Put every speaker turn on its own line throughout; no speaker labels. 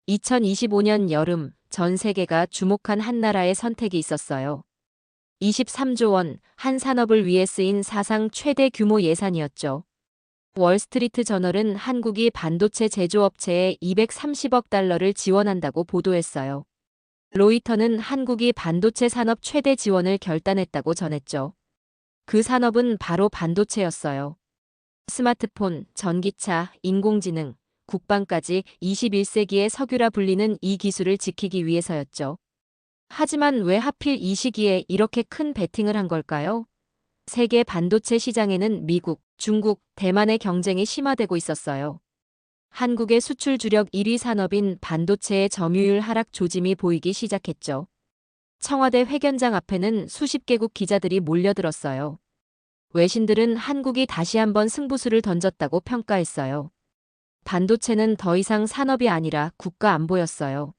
2025년 여름 전 세계가 주목한 한 나라의 선택이 있었어요. 23조 원, 한 산업을 위해 쓰인 사상 최대 규모 예산이었죠. 월스트리트 저널은 한국이 반도체 제조업체에 230억 달러를 지원한다고 보도했어요. 로이터는 한국이 반도체 산업 최대 지원을 결단했다고 전했죠. 그 산업은 바로 반도체였어요. 스마트폰, 전기차, 인공지능, 국방까지 21세기의 석유라 불리는 이 기술을 지키기 위해서였죠. 하지만 왜 하필 이 시기에 이렇게 큰 베팅을 한 걸까요? 세계 반도체 시장에는 미국, 중국, 대만의 경쟁이 심화되고 있었어요. 한국의 수출 주력 1위 산업인 반도체의 점유율 하락 조짐이 보이기 시작했죠. 청와대 회견장 앞에는 수십 개국 기자들이 몰려들었어요. 외신들은 한국이 다시 한번 승부수를 던졌다고 평가했어요. 반도체는 더 이상 산업이 아니라 국가 안보였어요.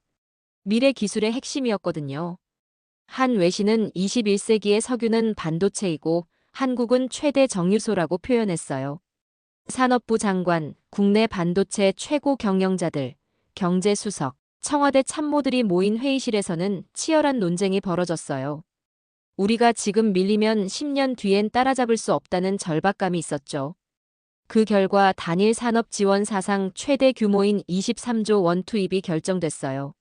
미래 기술의 핵심이었거든요. 한 외신은 21세기의 석유는 반도체이고 한국은 최대 정유소라고 표현했어요. 산업부 장관, 국내 반도체 최고 경영자들, 경제수석, 청와대 참모들이 모인 회의실에서는 치열한 논쟁이 벌어졌어요. 우리가 지금 밀리면 10년 뒤엔 따라잡을 수 없다는 절박감이 있었죠. 그 결과 단일 산업 지원 사상 최대 규모인 23조 원 투입이 결정됐어요.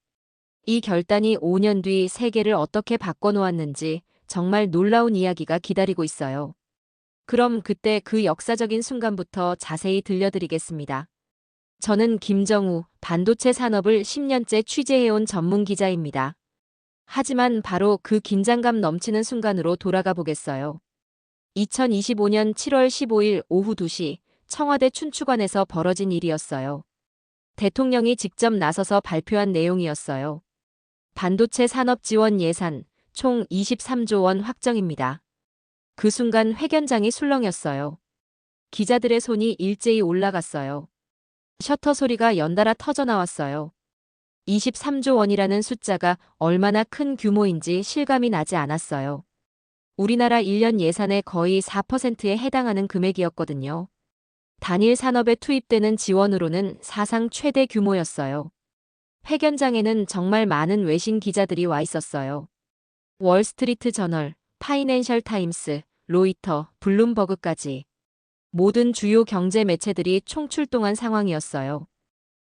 이 결단이 5년 뒤 세계를 어떻게 바꿔놓았는지 정말 놀라운 이야기가 기다리고 있어요. 그럼 그때 그 역사적인 순간부터 자세히 들려드리겠습니다. 저는 김정우, 반도체 산업을 10년째 취재해온 전문 기자입니다. 하지만 바로 그 긴장감 넘치는 순간으로 돌아가 보겠어요. 2025년 7월 15일 오후 2시 청와대 춘추관에서 벌어진 일이었어요. 대통령이 직접 나서서 발표한 내용이었어요. 반도체 산업 지원 예산 총 23조 원 확정입니다. 그 순간 회견장이 술렁였어요. 기자들의 손이 일제히 올라갔어요. 셔터 소리가 연달아 터져 나왔어요. 23조 원이라는 숫자가 얼마나 큰 규모인지 실감이 나지 않았어요. 우리나라 1년 예산의 거의 4%에 해당하는 금액이었거든요. 단일 산업에 투입되는 지원으로는 사상 최대 규모였어요. 회견장에는 정말 많은 외신 기자들이 와 있었어요. 월스트리트 저널, 파이낸셜 타임스, 로이터, 블룸버그까지. 모든 주요 경제 매체들이 총출동한 상황이었어요.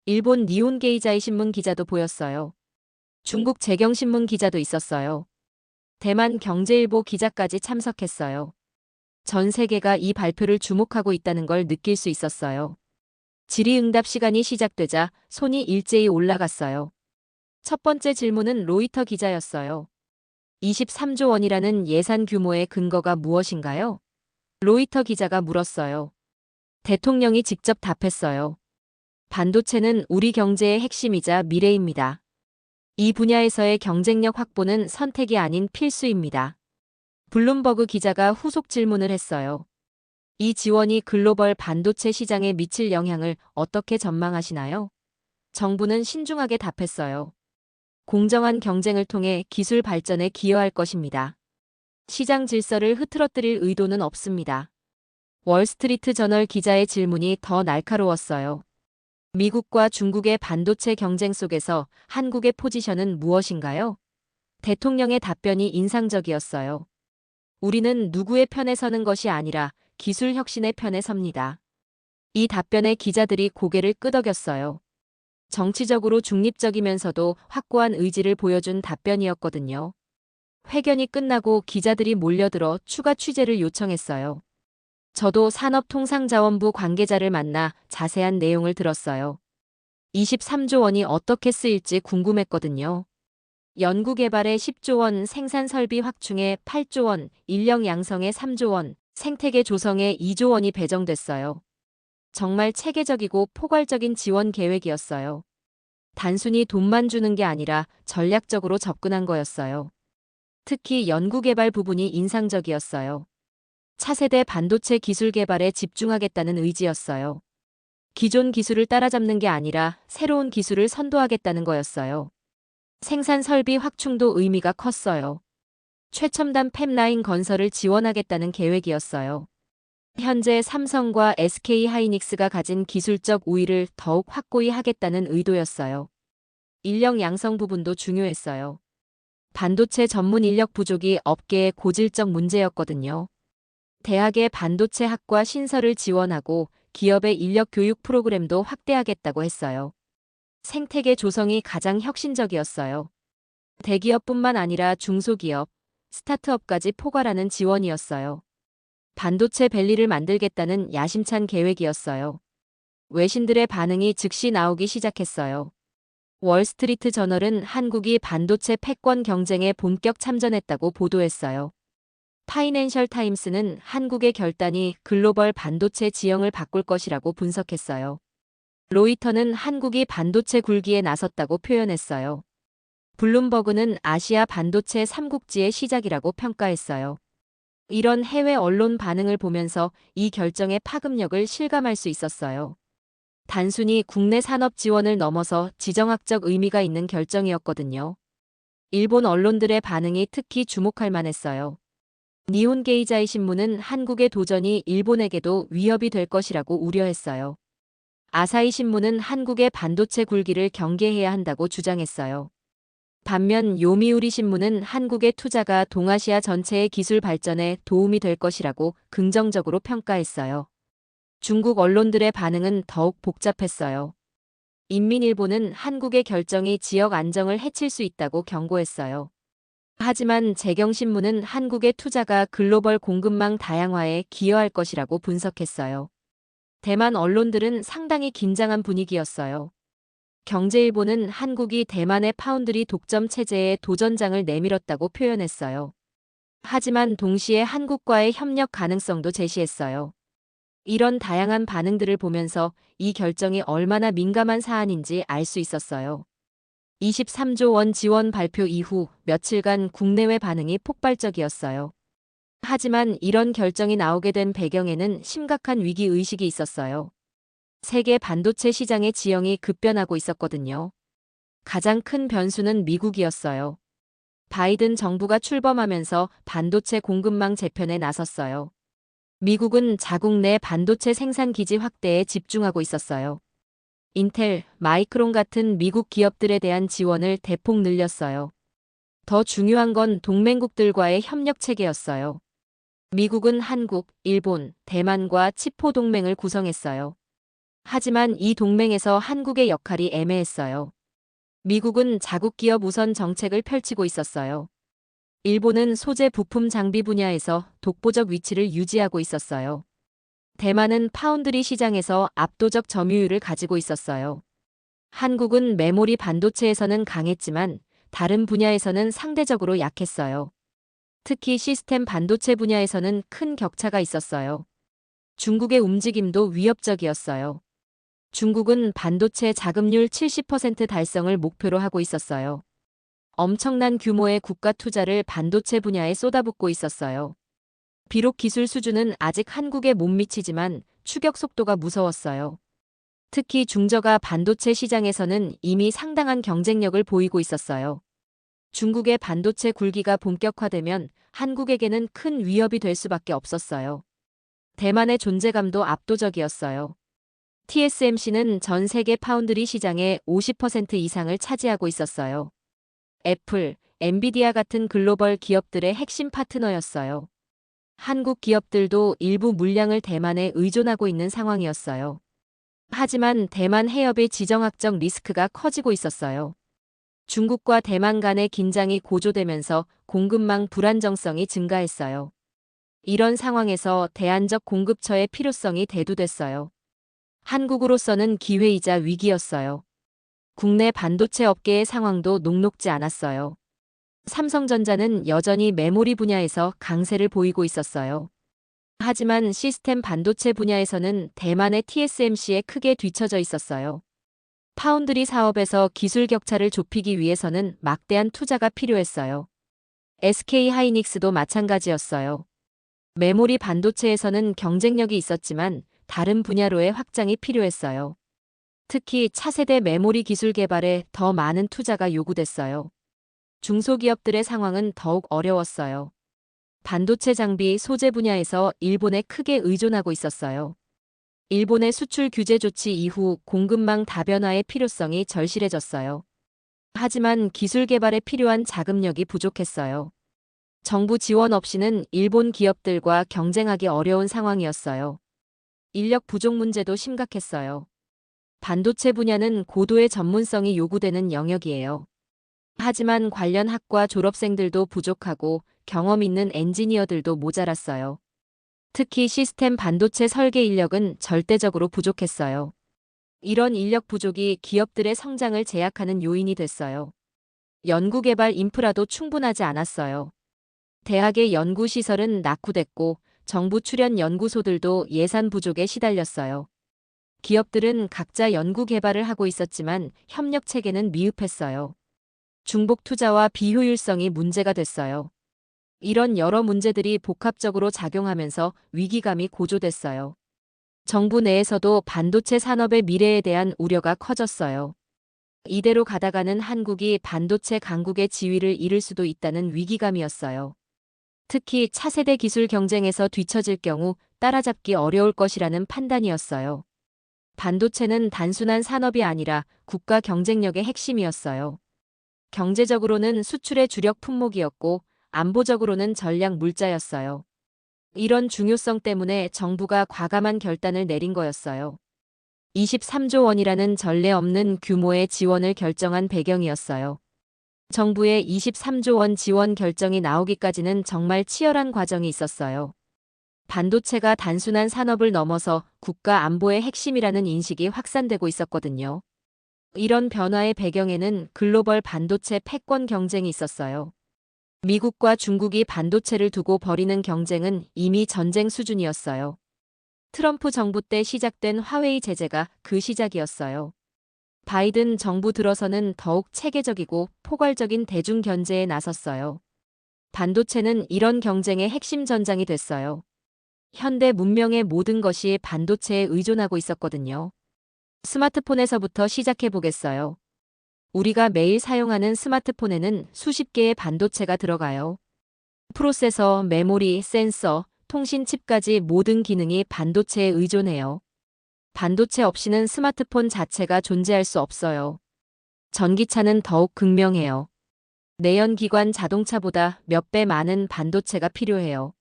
일본 니혼게이자이 신문 기자도 보였어요. 중국 재경신문 기자도 있었어요. 대만 경제일보 기자까지 참석했어요. 전 세계가 이 발표를 주목하고 있다는 걸 느낄 수 있었어요. 질의응답 시간이 시작되자 손이 일제히 올라갔어요. 첫 번째 질문은 로이터 기자였어요. 23조 원이라는 예산 규모의 근거가 무엇인가요? 로이터 기자가 물었어요. 대통령이 직접 답했어요. 반도체는 우리 경제의 핵심이자 미래입니다. 이 분야에서의 경쟁력 확보는 선택이 아닌 필수입니다. 블룸버그 기자가 후속 질문을 했어요. 이 지원이 글로벌 반도체 시장에 미칠 영향을 어떻게 전망하시나요? 정부는 신중하게 답했어요. 공정한 경쟁을 통해 기술 발전에 기여할 것입니다. 시장 질서를 흐트러뜨릴 의도는 없습니다. 월스트리트 저널 기자의 질문이 더 날카로웠어요. 미국과 중국의 반도체 경쟁 속에서 한국의 포지션은 무엇인가요? 대통령의 답변이 인상적이었어요. 우리는 누구의 편에 서는 것이 아니라 기술 혁신의 편에 섭니다. 이 답변에 기자들이 고개를 끄덕였어요. 정치적으로 중립적이면서도 확고한 의지를 보여준 답변이었거든요. 회견이 끝나고 기자들이 몰려들어 추가 취재를 요청했어요. 저도 산업통상자원부 관계자를 만나 자세한 내용을 들었어요. 23조 원이 어떻게 쓰일지 궁금했거든요. 연구개발에 10조 원, 생산설비 확충에 8조 원, 인력 양성에 3조 원, 생태계 조성에 2조 원이 배정됐어요. 정말 체계적이고 포괄적인 지원 계획이었어요. 단순히 돈만 주는 게 아니라 전략적으로 접근한 거였어요. 특히 연구개발 부분이 인상적이었어요. 차세대 반도체 기술 개발에 집중하겠다는 의지였어요. 기존 기술을 따라잡는 게 아니라 새로운 기술을 선도하겠다는 거였어요. 생산 설비 확충도 의미가 컸어요. 최첨단 팹라인 건설을 지원하겠다는 계획이었어요. 현재 삼성과 SK 하이닉스가 가진 기술적 우위를 더욱 확고히 하겠다는 의도였어요. 인력 양성 부분도 중요했어요. 반도체 전문 인력 부족이 업계의 고질적 문제였거든요. 대학의 반도체 학과 신설을 지원하고 기업의 인력 교육 프로그램도 확대하겠다고 했어요. 생태계 조성이 가장 혁신적이었어요. 대기업뿐만 아니라 중소기업, 스타트업까지 포괄하는 지원이었어요. 반도체 밸리를 만들겠다는 야심찬 계획이었어요. 외신들의 반응이 즉시 나오기 시작했어요. 월스트리트 저널은 한국이 반도체 패권 경쟁에 본격 참전했다고 보도했어요. 파이낸셜 타임스는 한국의 결단이 글로벌 반도체 지형을 바꿀 것이라고 분석했어요. 로이터는 한국이 반도체 굴기에 나섰다고 표현했어요. 블룸버그는 아시아 반도체 삼국지의 시작이라고 평가했어요. 이런 해외 언론 반응을 보면서 이 결정의 파급력을 실감할 수 있었어요. 단순히 국내 산업 지원을 넘어서 지정학적 의미가 있는 결정이었거든요. 일본 언론들의 반응이 특히 주목할 만했어요. 니혼 게이자이 신문은 한국의 도전이 일본에게도 위협이 될 것이라고 우려했어요. 아사히 신문은 한국의 반도체 굴기를 경계해야 한다고 주장했어요. 반면 요미우리 신문은 한국의 투자가 동아시아 전체의 기술 발전에 도움이 될 것이라고 긍정적으로 평가했어요. 중국 언론들의 반응은 더욱 복잡했어요. 인민일보는 한국의 결정이 지역 안정을 해칠 수 있다고 경고했어요. 하지만 재경신문은 한국의 투자가 글로벌 공급망 다양화에 기여할 것이라고 분석했어요. 대만 언론들은 상당히 긴장한 분위기였어요. 경제일보는 한국이 대만의 파운드리 독점 체제에 도전장을 내밀었다고 표현했어요. 하지만 동시에 한국과의 협력 가능성도 제시했어요. 이런 다양한 반응들을 보면서 이 결정이 얼마나 민감한 사안인지 알 수 있었어요. 23조 원 지원 발표 이후 며칠간 국내외 반응이 폭발적이었어요. 하지만 이런 결정이 나오게 된 배경에는 심각한 위기의식이 있었어요. 세계 반도체 시장의 지형이 급변하고 있었거든요. 가장 큰 변수는 미국이었어요. 바이든 정부가 출범하면서 반도체 공급망 재편에 나섰어요. 미국은 자국 내 반도체 생산 기지 확대에 집중하고 있었어요. 인텔, 마이크론 같은 미국 기업들에 대한 지원을 대폭 늘렸어요. 더 중요한 건 동맹국들과의 협력 체계였어요. 미국은 한국, 일본, 대만과 치포 동맹을 구성했어요. 하지만 이 동맹에서 한국의 역할이 애매했어요. 미국은 자국 기업 우선 정책을 펼치고 있었어요. 일본은 소재 부품 장비 분야에서 독보적 위치를 유지하고 있었어요. 대만은 파운드리 시장에서 압도적 점유율을 가지고 있었어요. 한국은 메모리 반도체에서는 강했지만 다른 분야에서는 상대적으로 약했어요. 특히 시스템 반도체 분야에서는 큰 격차가 있었어요. 중국의 움직임도 위협적이었어요. 중국은 반도체 자금률 70% 달성을 목표로 하고 있었어요. 엄청난 규모의 국가 투자를 반도체 분야에 쏟아붓고 있었어요. 비록 기술 수준은 아직 한국에 못 미치지만 추격 속도가 무서웠어요. 특히 중저가 반도체 시장에서는 이미 상당한 경쟁력을 보이고 있었어요. 중국의 반도체 굴기가 본격화되면 한국에게는 큰 위협이 될 수밖에 없었어요. 대만의 존재감도 압도적이었어요. TSMC는 전 세계 파운드리 시장의 50% 이상을 차지하고 있었어요. 애플, 엔비디아 같은 글로벌 기업들의 핵심 파트너였어요. 한국 기업들도 일부 물량을 대만에 의존하고 있는 상황이었어요. 하지만 대만 해협의 지정학적 리스크가 커지고 있었어요. 중국과 대만 간의 긴장이 고조되면서 공급망 불안정성이 증가했어요. 이런 상황에서 대안적 공급처의 필요성이 대두됐어요. 한국으로서는 기회이자 위기였어요. 국내 반도체 업계의 상황도 녹록지 않았어요. 삼성전자는 여전히 메모리 분야에서 강세를 보이고 있었어요. 하지만 시스템 반도체 분야에서는 대만의 TSMC에 크게 뒤처져 있었어요. 파운드리 사업에서 기술 격차를 좁히기 위해서는 막대한 투자가 필요했어요. SK 하이닉스도 마찬가지였어요. 메모리 반도체에서는 경쟁력이 있었지만 다른 분야로의 확장이 필요했어요. 특히 차세대 메모리 기술 개발에 더 많은 투자가 요구됐어요. 중소기업들의 상황은 더욱 어려웠어요. 반도체 장비 소재 분야에서 일본에 크게 의존하고 있었어요. 일본의 수출 규제 조치 이후 공급망 다변화의 필요성이 절실해졌어요. 하지만 기술 개발에 필요한 자금력이 부족했어요. 정부 지원 없이는 일본 기업들과 경쟁하기 어려운 상황이었어요. 인력 부족 문제도 심각했어요. 반도체 분야는 고도의 전문성이 요구되는 영역이에요. 하지만 관련 학과 졸업생들도 부족하고 경험 있는 엔지니어들도 모자랐어요. 특히 시스템 반도체 설계 인력은 절대적으로 부족했어요. 이런 인력 부족이 기업들의 성장을 제약하는 요인이 됐어요. 연구개발 인프라도 충분하지 않았어요. 대학의 연구시설은 낙후됐고 정부 출연 연구소들도 예산 부족에 시달렸어요. 기업들은 각자 연구개발을 하고 있었지만 협력 체계는 미흡했어요. 중복 투자와 비효율성이 문제가 됐어요. 이런 여러 문제들이 복합적으로 작용하면서 위기감이 고조됐어요. 정부 내에서도 반도체 산업의 미래에 대한 우려가 커졌어요. 이대로 가다가는 한국이 반도체 강국의 지위를 잃을 수도 있다는 위기감이었어요. 특히 차세대 기술 경쟁에서 뒤처질 경우 따라잡기 어려울 것이라는 판단이었어요. 반도체는 단순한 산업이 아니라 국가 경쟁력의 핵심이었어요. 경제적으로는 수출의 주력 품목이었고 안보적으로는 전략 물자였어요. 이런 중요성 때문에 정부가 과감한 결단을 내린 거였어요. 23조 원이라는 전례 없는 규모의 지원을 결정한 배경이었어요. 정부의 23조 원 지원 결정이 나오기까지는 정말 치열한 과정이 있었어요. 반도체가 단순한 산업을 넘어서 국가 안보의 핵심이라는 인식이 확산되고 있었거든요. 이런 변화의 배경에는 글로벌 반도체 패권 경쟁이 있었어요. 미국과 중국이 반도체를 두고 벌이는 경쟁은 이미 전쟁 수준이었어요. 트럼프 정부 때 시작된 화웨이 제재가 그 시작이었어요. 바이든 정부 들어서는 더욱 체계적이고 포괄적인 대중 견제에 나섰어요. 반도체는 이런 경쟁의 핵심 전장이 됐어요. 현대 문명의 모든 것이 반도체에 의존하고 있었거든요. 스마트폰에서부터 시작해 보겠어요. 우리가 매일 사용하는 스마트폰에는 수십 개의 반도체가 들어가요. 프로세서, 메모리, 센서, 통신 칩까지 모든 기능이 반도체에 의존해요. 반도체 없이는 스마트폰 자체가 존재할 수 없어요. 전기차는 더욱 극명해요. 내연기관 자동차보다 몇 배 많은 반도체가 필요해요.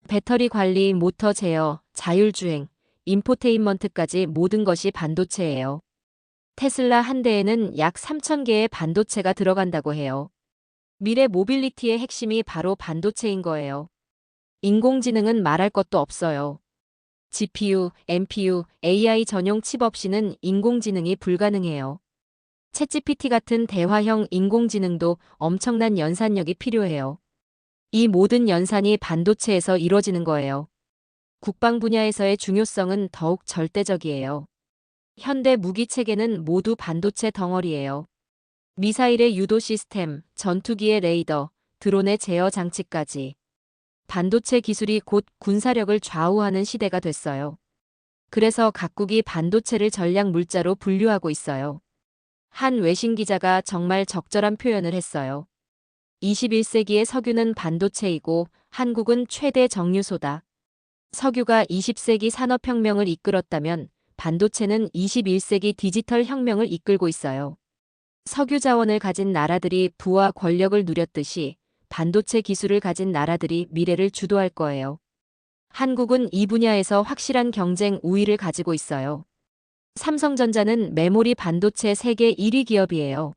배터리 관리, 모터 제어, 자율주행, 인포테인먼트까지 모든 것이 반도체예요. 테슬라 한 대에는 약 3,000개의 반도체가 들어간다고 해요. 미래 모빌리티의 핵심이 바로 반도체인 거예요. 인공지능은 말할 것도 없어요. GPU, NPU, AI 전용 칩 없이는 인공지능이 불가능해요. 챗GPT 같은 대화형 인공지능도 엄청난 연산력이 필요해요. 이 모든 연산이 반도체에서 이루어지는 거예요. 국방 분야에서의 중요성은 더욱 절대적이에요. 현대 무기 체계는 모두 반도체 덩어리예요. 미사일의 유도 시스템, 전투기의 레이더, 드론의 제어 장치까지. 반도체 기술이 곧 군사력을 좌우하는 시대가 됐어요. 그래서 각국이 반도체를 전략 물자로 분류하고 있어요. 한 외신 기자가 정말 적절한 표현을 했어요. 21세기의 석유는 반도체이고 한국은 최대 정유소다. 석유가 20세기 산업혁명을 이끌었다면 반도체는 21세기 디지털 혁명을 이끌고 있어요. 석유 자원을 가진 나라들이 부와 권력을 누렸듯이 반도체 기술을 가진 나라들이 미래를 주도할 거예요. 한국은 이 분야에서 확실한 경쟁 우위를 가지고 있어요. 삼성전자는 메모리 반도체 세계 1위 기업이에요.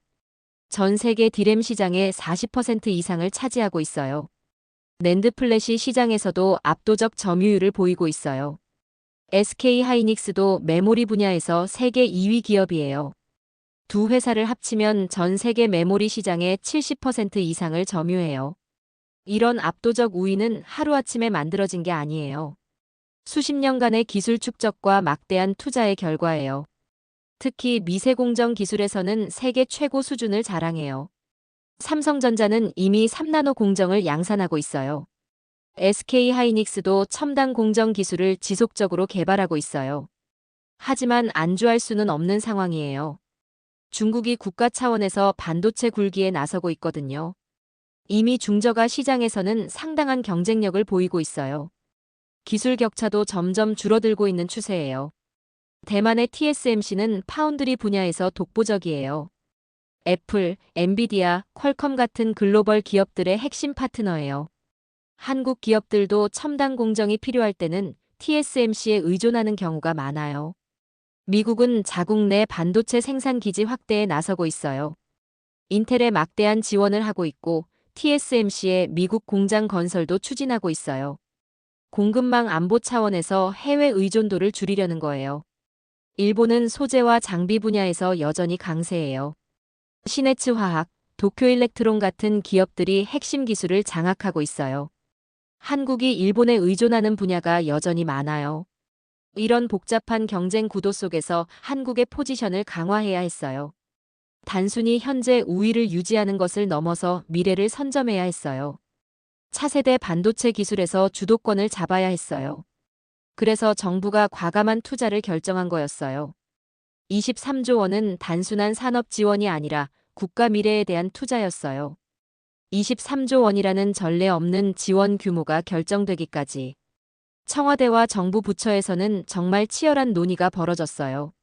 전 세계 디램 시장의 40% 이상을 차지하고 있어요. 낸드 플래시 시장에서도 압도적 점유율을 보이고 있어요. SK 하이닉스도 메모리 분야에서 세계 2위 기업이에요. 두 회사를 합치면 전 세계 메모리 시장의 70% 이상을 점유해요. 이런 압도적 우위는 하루아침에 만들어진 게 아니에요. 수십 년간의 기술 축적과 막대한 투자의 결과예요. 특히 미세공정 기술에서는 세계 최고 수준을 자랑해요. 삼성전자는 이미 3나노 공정을 양산하고 있어요. SK 하이닉스도 첨단 공정 기술을 지속적으로 개발하고 있어요. 하지만 안주할 수는 없는 상황이에요. 중국이 국가 차원에서 반도체 굴기에 나서고 있거든요. 이미 중저가 시장에서는 상당한 경쟁력을 보이고 있어요. 기술 격차도 점점 줄어들고 있는 추세예요. 대만의 TSMC는 파운드리 분야에서 독보적이에요. 애플, 엔비디아, 퀄컴 같은 글로벌 기업들의 핵심 파트너예요. 한국 기업들도 첨단 공정이 필요할 때는 TSMC에 의존하는 경우가 많아요. 미국은 자국 내 반도체 생산 기지 확대에 나서고 있어요. 인텔에 막대한 지원을 하고 있고 TSMC의 미국 공장 건설도 추진하고 있어요. 공급망 안보 차원에서 해외 의존도를 줄이려는 거예요. 일본은 소재와 장비 분야에서 여전히 강세예요. 시네츠 화학, 도쿄 일렉트론 같은 기업들이 핵심 기술을 장악하고 있어요. 한국이 일본에 의존하는 분야가 여전히 많아요. 이런 복잡한 경쟁 구도 속에서 한국의 포지션을 강화해야 했어요. 단순히 현재 우위를 유지하는 것을 넘어서 미래를 선점해야 했어요. 차세대 반도체 기술에서 주도권을 잡아야 했어요. 그래서 정부가 과감한 투자를 결정한 거였어요. 23조 원은 단순한 산업 지원이 아니라 국가 미래에 대한 투자였어요. 23조 원이라는 전례 없는 지원 규모가 결정되기까지 청와대와 정부 부처에서는 정말 치열한 논의가 벌어졌어요.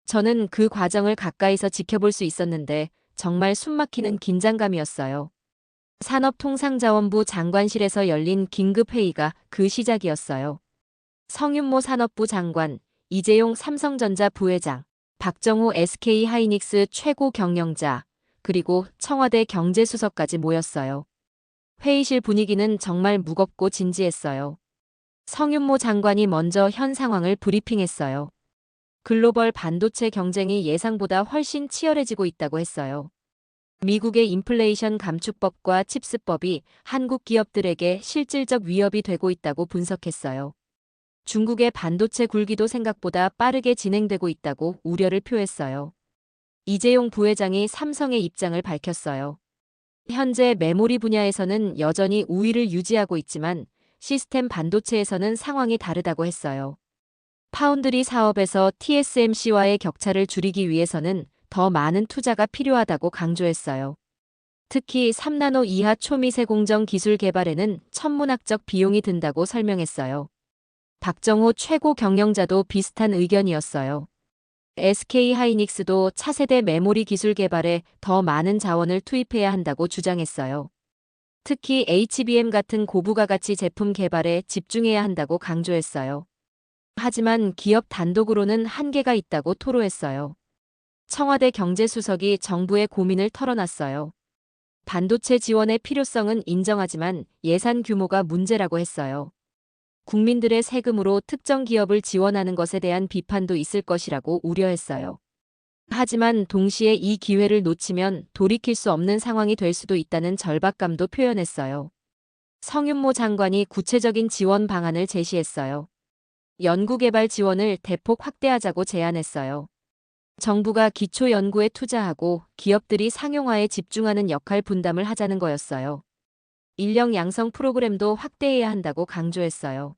저는 그 과정을 가까이서 지켜볼 수 있었는데 정말 숨막히는 긴장감이었어요. 산업통상자원부 장관실에서 열린 긴급회의가 그 시작이었어요. 성윤모 산업부 장관, 이재용 삼성전자 부회장, 박정호 SK하이닉스 최고 경영자, 그리고 청와대 경제수석까지 모였어요. 회의실 분위기는 정말 무겁고 진지했어요. 성윤모 장관이 먼저 현 상황을 브리핑했어요. 글로벌 반도체 경쟁이 예상보다 훨씬 치열해지고 있다고 했어요. 미국의 인플레이션 감축법과 칩스법이 한국 기업들에게 실질적 위협이 되고 있다고 분석했어요. 중국의 반도체 굴기도 생각보다 빠르게 진행되고 있다고 우려를 표했어요. 이재용 부회장이 삼성의 입장을 밝혔어요. 현재 메모리 분야에서는 여전히 우위를 유지하고 있지만 시스템 반도체에서는 상황이 다르다고 했어요. 파운드리 사업에서 TSMC와의 격차를 줄이기 위해서는 더 많은 투자가 필요하다고 강조했어요. 특히 3나노 이하 초미세 공정 기술 개발에는 천문학적 비용이 든다고 설명했어요. 박정호 최고 경영자도 비슷한 의견이었어요. SK하이닉스도 차세대 메모리 기술 개발에 더 많은 자원을 투입해야 한다고 주장했어요. 특히 HBM 같은 고부가 가치 제품 개발에 집중해야 한다고 강조했어요. 하지만 기업 단독으로는 한계가 있다고 토로했어요. 청와대 경제수석이 정부의 고민을 털어놨어요. 반도체 지원의 필요성은 인정하지만 예산 규모가 문제라고 했어요. 국민들의 세금으로 특정 기업을 지원하는 것에 대한 비판도 있을 것이라고 우려했어요. 하지만 동시에 이 기회를 놓치면 돌이킬 수 없는 상황이 될 수도 있다는 절박감도 표현했어요. 성윤모 장관이 구체적인 지원 방안을 제시했어요. 연구개발 지원을 대폭 확대하자고 제안했어요. 정부가 기초 연구에 투자하고 기업들이 상용화에 집중하는 역할 분담을 하자는 거였어요. 인력 양성 프로그램도 확대해야 한다고 강조했어요.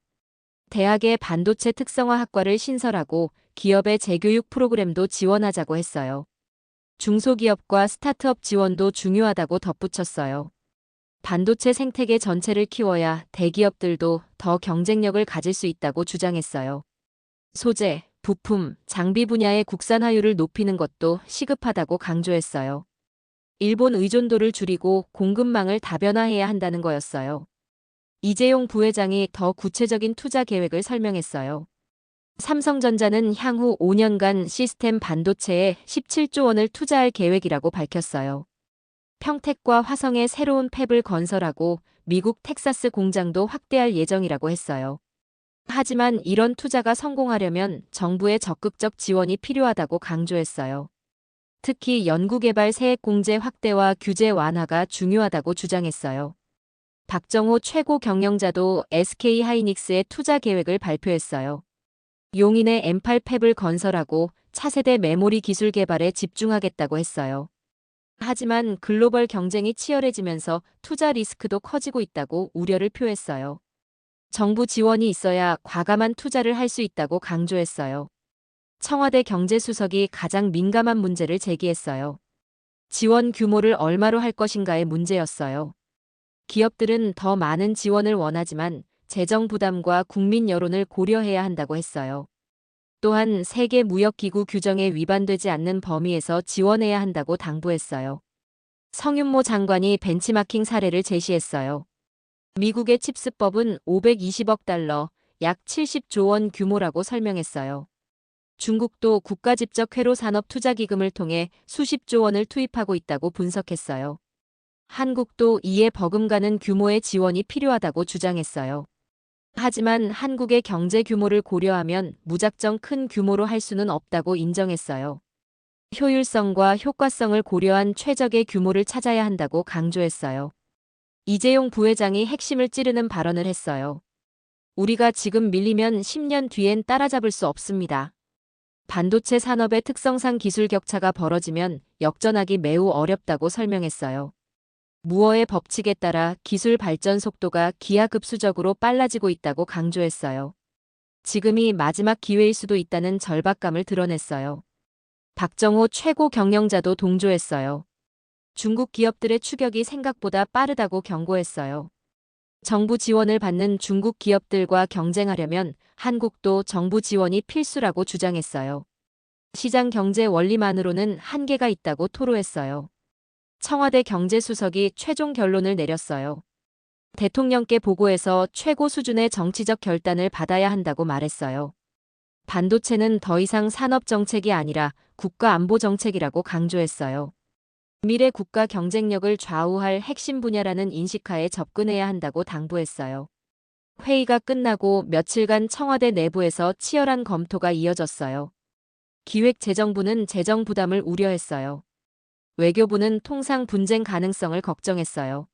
대학의 반도체 특성화 학과를 신설하고 기업의 재교육 프로그램도 지원하자고 했어요. 중소기업과 스타트업 지원도 중요하다고 덧붙였어요. 반도체 생태계 전체를 키워야 대기업들도 더 경쟁력을 가질 수 있다고 주장했어요. 소재, 부품, 장비 분야의 국산화율을 높이는 것도 시급하다고 강조했어요. 일본 의존도를 줄이고 공급망을 다변화해야 한다는 거였어요. 이재용 부회장이 더 구체적인 투자 계획을 설명했어요. 삼성전자는 향후 5년간 시스템 반도체에 17조 원을 투자할 계획이라고 밝혔어요. 평택과 화성에 새로운 팹을 건설하고 미국 텍사스 공장도 확대할 예정이라고 했어요. 하지만 이런 투자가 성공하려면 정부의 적극적 지원이 필요하다고 강조했어요. 특히 연구개발 세액 공제 확대와 규제 완화가 중요하다고 주장했어요. 박정호 최고 경영자도 SK하이닉스의 투자 계획을 발표했어요. 용인에 M8 팹을 건설하고 차세대 메모리 기술 개발에 집중하겠다고 했어요. 하지만 글로벌 경쟁이 치열해지면서 투자 리스크도 커지고 있다고 우려를 표했어요. 정부 지원이 있어야 과감한 투자를 할 수 있다고 강조했어요. 청와대 경제수석이 가장 민감한 문제를 제기했어요. 지원 규모를 얼마로 할 것인가의 문제였어요. 기업들은 더 많은 지원을 원하지만 재정 부담과 국민 여론을 고려해야 한다고 했어요. 또한 세계무역기구 규정에 위반되지 않는 범위에서 지원해야 한다고 당부했어요. 성윤모 장관이 벤치마킹 사례를 제시했어요. 미국의 칩스법은 520억 달러, 약 70조 원 규모라고 설명했어요. 중국도 국가집적 회로 산업 투자기금을 통해 수십조 원을 투입하고 있다고 분석했어요. 한국도 이에 버금가는 규모의 지원이 필요하다고 주장했어요. 하지만 한국의 경제 규모를 고려하면 무작정 큰 규모로 할 수는 없다고 인정했어요. 효율성과 효과성을 고려한 최적의 규모를 찾아야 한다고 강조했어요. 이재용 부회장이 핵심을 찌르는 발언을 했어요. 우리가 지금 밀리면 10년 뒤엔 따라잡을 수 없습니다. 반도체 산업의 특성상 기술 격차가 벌어지면 역전하기 매우 어렵다고 설명했어요. 무어의 법칙에 따라 기술 발전 속도가 기하급수적으로 빨라지고 있다고 강조했어요. 지금이 마지막 기회일 수도 있다는 절박감을 드러냈어요. 박정호 최고 경영자도 동조했어요. 중국 기업들의 추격이 생각보다 빠르다고 경고했어요. 정부 지원을 받는 중국 기업들과 경쟁하려면 한국도 정부 지원이 필수라고 주장했어요. 시장 경제 원리만으로는 한계가 있다고 토로했어요. 청와대 경제수석이 최종 결론을 내렸어요. 대통령께 보고해서 최고 수준의 정치적 결단을 받아야 한다고 말했어요. 반도체는 더 이상 산업 정책이 아니라 국가 안보 정책이라고 강조했어요. 미래 국가 경쟁력을 좌우할 핵심 분야라는 인식하에 접근해야 한다고 당부했어요. 회의가 끝나고 며칠간 청와대 내부에서 치열한 검토가 이어졌어요. 기획재정부는 재정 부담을 우려했어요. 외교부는 통상 분쟁 가능성을 걱정했어요.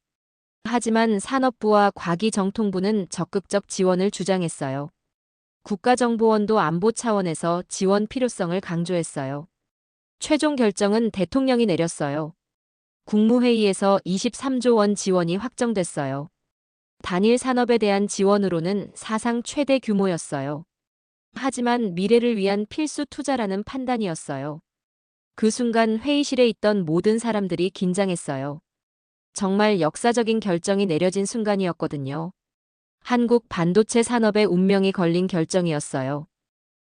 하지만 산업부와 과기정통부는 적극적 지원을 주장했어요. 국가정보원도 안보 차원에서 지원 필요성을 강조했어요. 최종 결정은 대통령이 내렸어요. 국무회의에서 23조 원 지원이 확정됐어요. 단일 산업에 대한 지원으로는 사상 최대 규모였어요. 하지만 미래를 위한 필수 투자라는 판단이었어요. 그 순간 회의실에 있던 모든 사람들이 긴장했어요. 정말 역사적인 결정이 내려진 순간이었거든요. 한국 반도체 산업의 운명이 걸린 결정이었어요.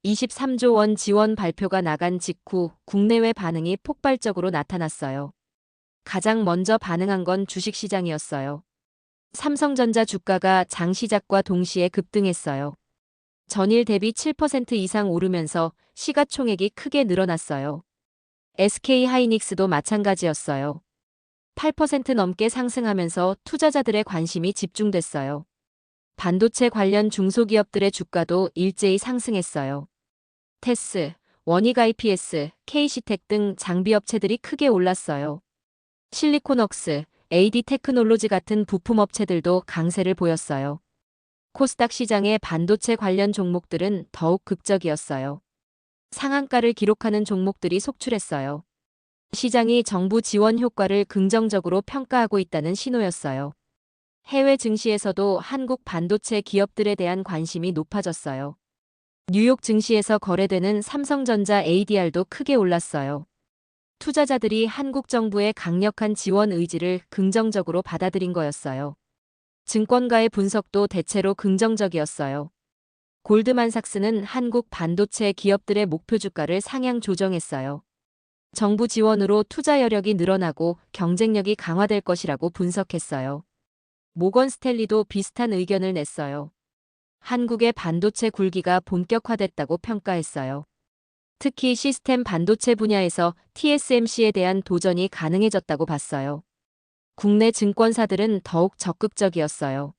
23조 원 지원 발표가 나간 직후 국내외 반응이 폭발적으로 나타났어요. 가장 먼저 반응한 건 주식시장이었어요. 삼성전자 주가가 장 시작과 동시에 급등했어요. 전일 대비 7% 이상 오르면서 시가총액이 크게 늘어났어요. SK하이닉스도 마찬가지였어요. 8% 넘게 상승하면서 투자자들의 관심이 집중됐어요. 반도체 관련 중소기업들의 주가도 일제히 상승했어요. 테스, 원익 IPS, K시텍 등 장비업체들이 크게 올랐어요. 실리콘웍스, AD테크놀로지 같은 부품업체들도 강세를 보였어요. 코스닥 시장의 반도체 관련 종목들은 더욱 극적이었어요. 상한가를 기록하는 종목들이 속출했어요. 시장이 정부 지원 효과를 긍정적으로 평가하고 있다는 신호였어요. 해외 증시에서도 한국 반도체 기업들에 대한 관심이 높아졌어요. 뉴욕 증시에서 거래되는 삼성전자 ADR도 크게 올랐어요. 투자자들이 한국 정부의 강력한 지원 의지를 긍정적으로 받아들인 거였어요. 증권가의 분석도 대체로 긍정적이었어요. 골드만삭스는 한국 반도체 기업들의 목표 주가를 상향 조정했어요. 정부 지원으로 투자 여력이 늘어나고 경쟁력이 강화될 것이라고 분석했어요. 모건 스탠리도 비슷한 의견을 냈어요. 한국의 반도체 굴기가 본격화됐다고 평가했어요. 특히 시스템 반도체 분야에서 TSMC에 대한 도전이 가능해졌다고 봤어요. 국내 증권사들은 더욱 적극적이었어요.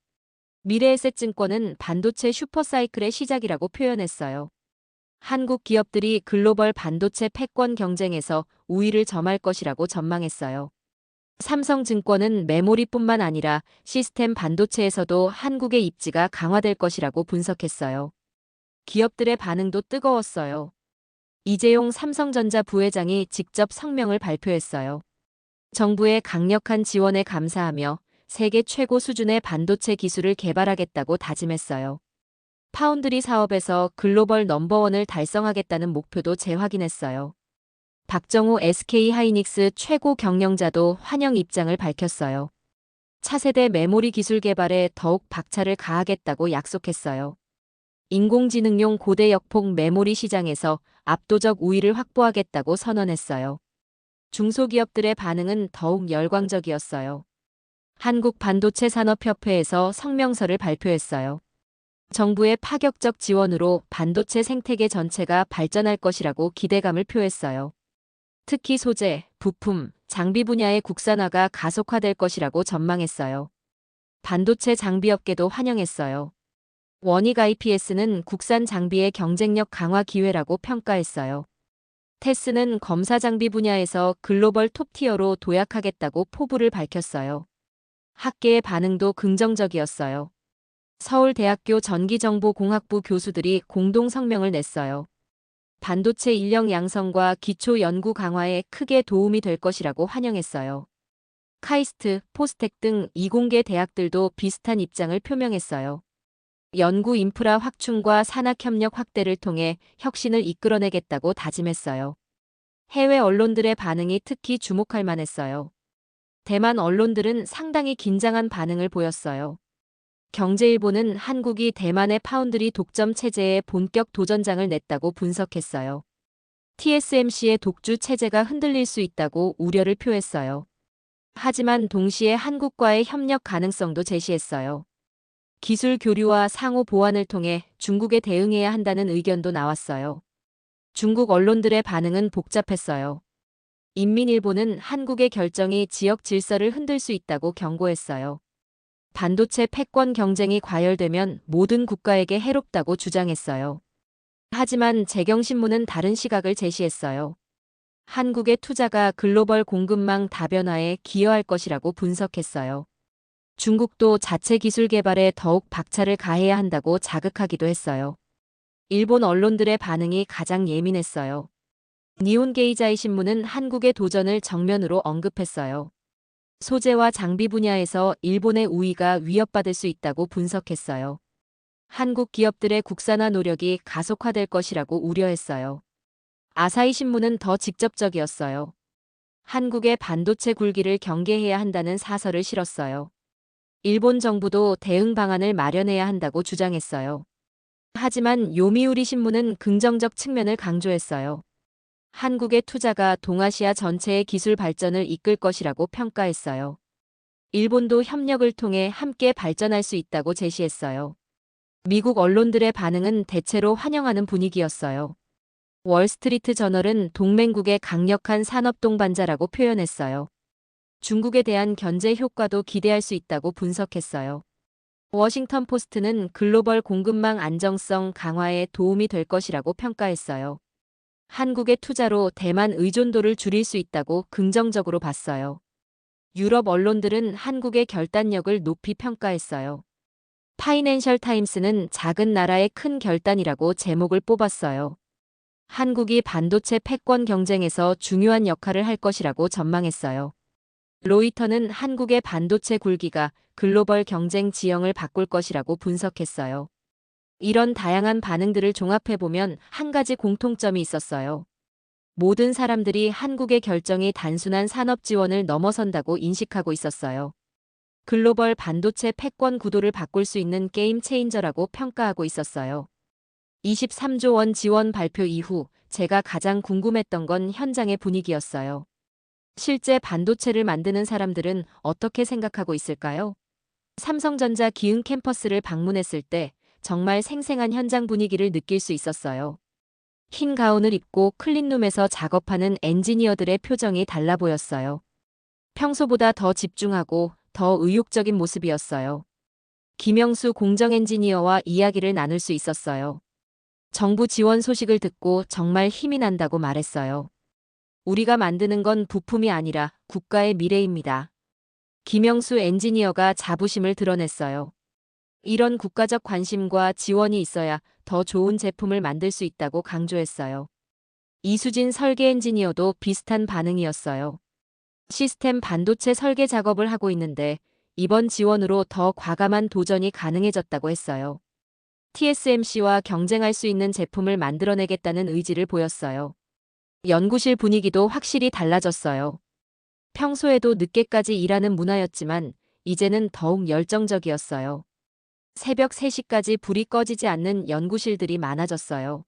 미래에셋증권은 반도체 슈퍼사이클의 시작이라고 표현했어요. 한국 기업들이 글로벌 반도체 패권 경쟁에서 우위를 점할 것이라고 전망했어요. 삼성증권은 메모리뿐만 아니라 시스템 반도체에서도 한국의 입지가 강화될 것이라고 분석했어요. 기업들의 반응도 뜨거웠어요. 이재용 삼성전자 부회장이 직접 성명을 발표했어요. 정부의 강력한 지원에 감사하며 세계 최고 수준의 반도체 기술을 개발하겠다고 다짐했어요. 파운드리 사업에서 글로벌 넘버원을 달성하겠다는 목표도 재확인했어요. 박정호 SK하이닉스 최고 경영자도 환영 입장을 밝혔어요. 차세대 메모리 기술 개발에 더욱 박차를 가하겠다고 약속했어요. 인공지능용 고대 역폭 메모리 시장에서 압도적 우위를 확보하겠다고 선언했어요. 중소기업들의 반응은 더욱 열광적이었어요. 한국반도체산업협회에서 성명서를 발표했어요. 정부의 파격적 지원으로 반도체 생태계 전체가 발전할 것이라고 기대감을 표했어요. 특히 소재, 부품, 장비 분야의 국산화가 가속화될 것이라고 전망했어요. 반도체 장비업계도 환영했어요. 원익 IPS는 국산 장비의 경쟁력 강화 기회라고 평가했어요. 테스는 검사 장비 분야에서 글로벌 톱티어로 도약하겠다고 포부를 밝혔어요. 학계의 반응도 긍정적이었어요. 서울대학교 전기정보공학부 교수들이 공동 성명을 냈어요. 반도체 인력 양성과 기초 연구 강화에 크게 도움이 될 것이라고 환영했어요. 카이스트, 포스텍 등 이공계 대학들도 비슷한 입장을 표명했어요. 연구 인프라 확충과 산학 협력 확대를 통해 혁신을 이끌어내겠다고 다짐했어요. 해외 언론들의 반응이 특히 주목할 만했어요. 대만 언론들은 상당히 긴장한 반응을 보였어요. 경제일보는 한국이 대만의 파운드리 독점 체제에 본격 도전장을 냈다고 분석했어요. TSMC의 독주 체제가 흔들릴 수 있다고 우려를 표했어요. 하지만 동시에 한국과의 협력 가능성도 제시했어요. 기술 교류와 상호 보완을 통해 중국에 대응해야 한다는 의견도 나왔어요. 중국 언론들의 반응은 복잡했어요. 인민일보는 한국의 결정이 지역 질서를 흔들 수 있다고 경고했어요. 반도체 패권 경쟁이 과열되면 모든 국가에게 해롭다고 주장했어요. 하지만 재경신문은 다른 시각을 제시했어요. 한국의 투자가 글로벌 공급망 다변화에 기여할 것이라고 분석했어요. 중국도 자체 기술 개발에 더욱 박차를 가해야 한다고 자극하기도 했어요. 일본 언론들의 반응이 가장 예민했어요. 니혼 게이자이 신문은 한국의 도전을 정면으로 언급했어요. 소재와 장비 분야에서 일본의 우위가 위협받을 수 있다고 분석했어요. 한국 기업들의 국산화 노력이 가속화될 것이라고 우려했어요. 아사히 신문은 더 직접적이었어요. 한국의 반도체 굴기를 경계해야 한다는 사설을 실었어요. 일본 정부도 대응 방안을 마련해야 한다고 주장했어요. 하지만 요미우리 신문은 긍정적 측면을 강조했어요. 한국의 투자가 동아시아 전체의 기술 발전을 이끌 것이라고 평가했어요. 일본도 협력을 통해 함께 발전할 수 있다고 제시했어요. 미국 언론들의 반응은 대체로 환영하는 분위기였어요. 월스트리트 저널은 동맹국의 강력한 산업 동반자라고 표현했어요. 중국에 대한 견제 효과도 기대할 수 있다고 분석했어요. 워싱턴 포스트는 글로벌 공급망 안정성 강화에 도움이 될 것이라고 평가했어요. 한국의 투자로 대만 의존도를 줄일 수 있다고 긍정적으로 봤어요. 유럽 언론들은 한국의 결단력을 높이 평가했어요. 파이낸셜 타임스는 작은 나라의 큰 결단이라고 제목을 뽑았어요. 한국이 반도체 패권 경쟁에서 중요한 역할을 할 것이라고 전망했어요. 로이터는 한국의 반도체 굴기가 글로벌 경쟁 지형을 바꿀 것이라고 분석했어요. 이런 다양한 반응들을 종합해보면 한 가지 공통점이 있었어요. 모든 사람들이 한국의 결정이 단순한 산업 지원을 넘어선다고 인식하고 있었어요. 글로벌 반도체 패권 구도를 바꿀 수 있는 게임 체인저라고 평가하고 있었어요. 23조 원 지원 발표 이후 제가 가장 궁금했던 건 현장의 분위기였어요. 실제 반도체를 만드는 사람들은 어떻게 생각하고 있을까요? 삼성전자 기흥 캠퍼스를 방문했을 때 정말 생생한 현장 분위기를 느낄 수 있었어요. 흰 가운을 입고 클린룸에서 작업하는 엔지니어들의 표정이 달라 보였어요. 평소보다 더 집중하고 더 의욕적인 모습이었어요. 김영수 공정 엔지니어와 이야기를 나눌 수 있었어요. 정부 지원 소식을 듣고 정말 힘이 난다고 말했어요. 우리가 만드는 건 부품이 아니라 국가의 미래입니다. 김영수 엔지니어가 자부심을 드러냈어요. 이런 국가적 관심과 지원이 있어야 더 좋은 제품을 만들 수 있다고 강조했어요. 이수진 설계 엔지니어도 비슷한 반응이었어요. 시스템 반도체 설계 작업을 하고 있는데 이번 지원으로 더 과감한 도전이 가능해졌다고 했어요. TSMC와 경쟁할 수 있는 제품을 만들어내겠다는 의지를 보였어요. 연구실 분위기도 확실히 달라졌어요. 평소에도 늦게까지 일하는 문화였지만 이제는 더욱 열정적이었어요. 새벽 3시까지 불이 꺼지지 않는 연구실들이 많아졌어요.